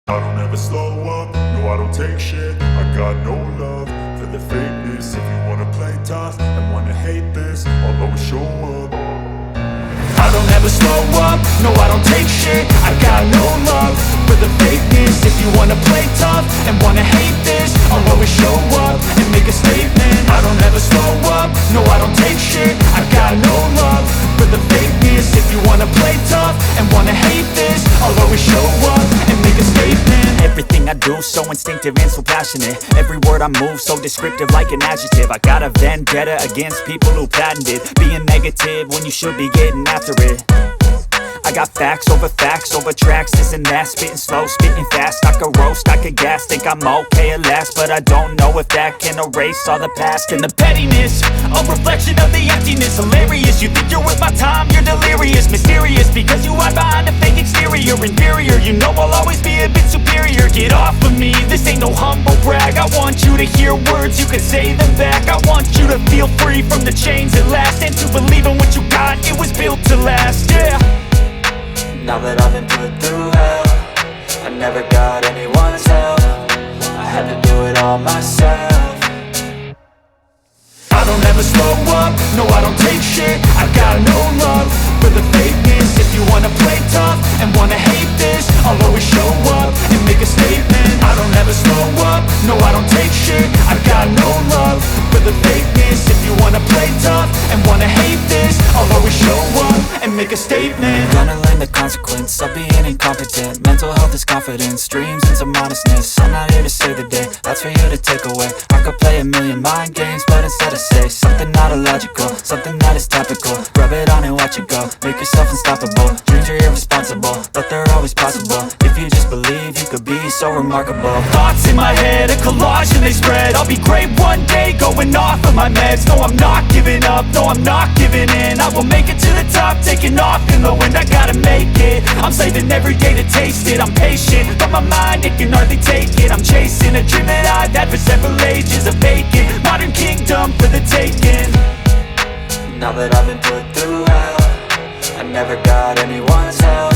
I don't ever slow up, no I don't take shit. I got no love for the fakeness. If you wanna play tough and wanna hate this, I'll always show up. I don't ever slow up, no I don't take shit. I got no love for the fakeness. If you wanna play tough and wanna hate this, I'll always show up and make a statement. I don't ever slow up, no I don't take shit. I got no love for the fakeness. If you wanna play tough and wanna hate this, I'll always show up and make a statement. Everything I do so instinctive and so passionate. Every word I move so descriptive like an adjective. I got a vendetta against people who patented being negative when you should be getting after it. I got facts over tracks, this and that. Spitting slow, spitting fast. I could roast, I could gas. Think I'm okay at last, but I don't know if that can erase all the past. And the pettiness, a reflection of the emptiness. Hilarious, you think you're worth my time, you're delirious. Mysterious, because you hide behind a fake exterior. Inferior, you know I'll always be a bit superior. Get off of me, this ain't no humble brag. I want you to hear words, you can say them back. I want you to feel free from the chains at last, and to believe in what you got, it was built to last, yeah. Now that I've been put through hell, I never got anyone's help. I had to do it all myself. I don't ever slow up, no I don't take shit. I got no love for the fakeness. If you wanna play tough and wanna hate this, I'll always show up and make a statement. I don't ever slow up, no I don't take shit. I got no love for the fakeness. If you wanna play tough and wanna hate this, I'll always show up and make a statement. Gonna learn the consequence of being incompetent. Mental health is confidence, dreams and some honestness. I'm not here to save the day, that's for you to take away. I could play a million mind games, but instead I say something not illogical, something that is topical. Rub it on and watch it go, make yourself unstoppable. Dreams are irresponsible, but they're always possible. If you just believe, you could be so remarkable. Thoughts in my head, a collage and they spread. I'll be great one day, going off of my meds. No, I'm not giving up, no, I'm not giving in. I will make it to the top, taking off in the wind. I gotta make it, I'm saving every day to taste it. I'm patient, but my mind, it can hardly take it. I'm chasing a dream that I've had for several ages. A vacant, modern kingdom for the taking. Now that I've been put through hell, I never got anyone's help.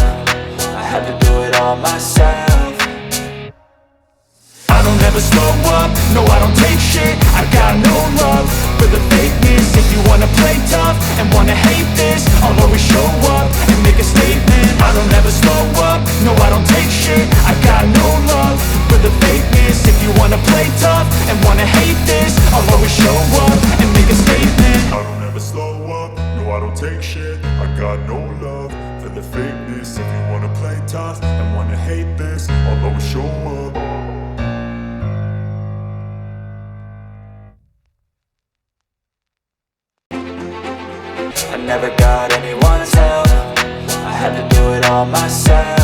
I had to do it all myself. I don't ever slow up, no I don't take shit. I got no love for the fakeness. If you wanna play tough and wanna hate this, I'll always show up and make a statement. I don't ever slow up, no I don't take shit. I got no love for the fakeness. If you wanna play tough and wanna hate this, I'll always show up and make a statement. I don't ever slow up, no I don't take shit. I got no love for the fakeness. If you wanna play tough and wanna hate this, I'll always show up. I never got anyone's help. I had to do it all myself.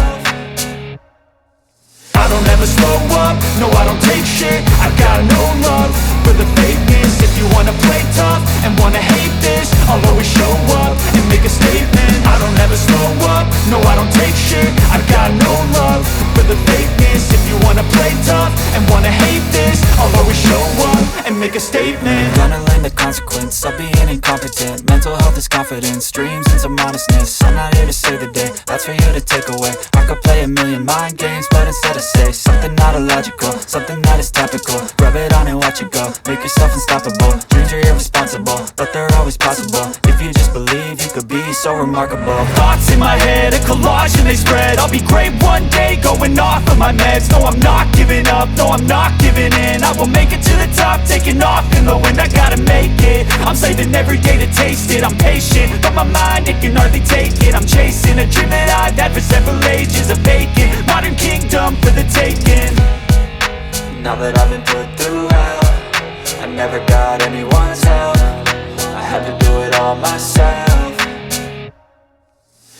I don't ever slow up, no I don't take shit. I got no love for the fakeness. If you wanna play tough and wanna hate this, I'll always show up and make a statement. I don't ever slow up, no I don't take shit. I got no love for the fakeness. If you wanna play tough and wanna hate this, I'll always show up and make a statement. Gonna learn the consequence of being incompetent. Mental health is confidence, dreams and some honestness. I'm not here to save the day, that's for you to take away. I could play a million mind games, but instead I say something not illogical, something that is topical. Rub it on and watch it go, make yourself unstoppable. Dreams are irresponsible, but they're always possible. If you just believe, you could be so remarkable. Thoughts in my head, a collage and they spread. I'll be great one day, going off of my meds. No, I'm not giving up, no, I'm not giving in. I will make it to the top, taking off in the wind. I gotta make it, I'm saving every day to taste it. I'm patient, but my mind, it can hardly take it. I'm chasing a dream that I've had for several ages. A vacant, modern kingdom for the taking. Now that I've been put through hell, I never got anyone's help. I had to do it all myself.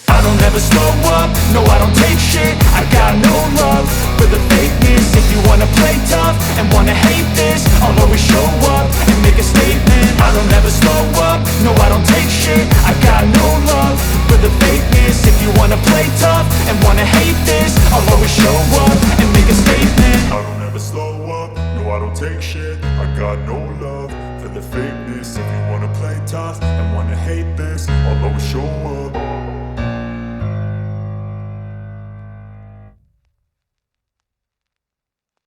I don't ever slow up, no I don't take shit. I got no love for the fakeness. If you wanna play tough and wanna hate this, I'll always show up and make a statement. I don't ever slow up, no I don't take shit. I got no love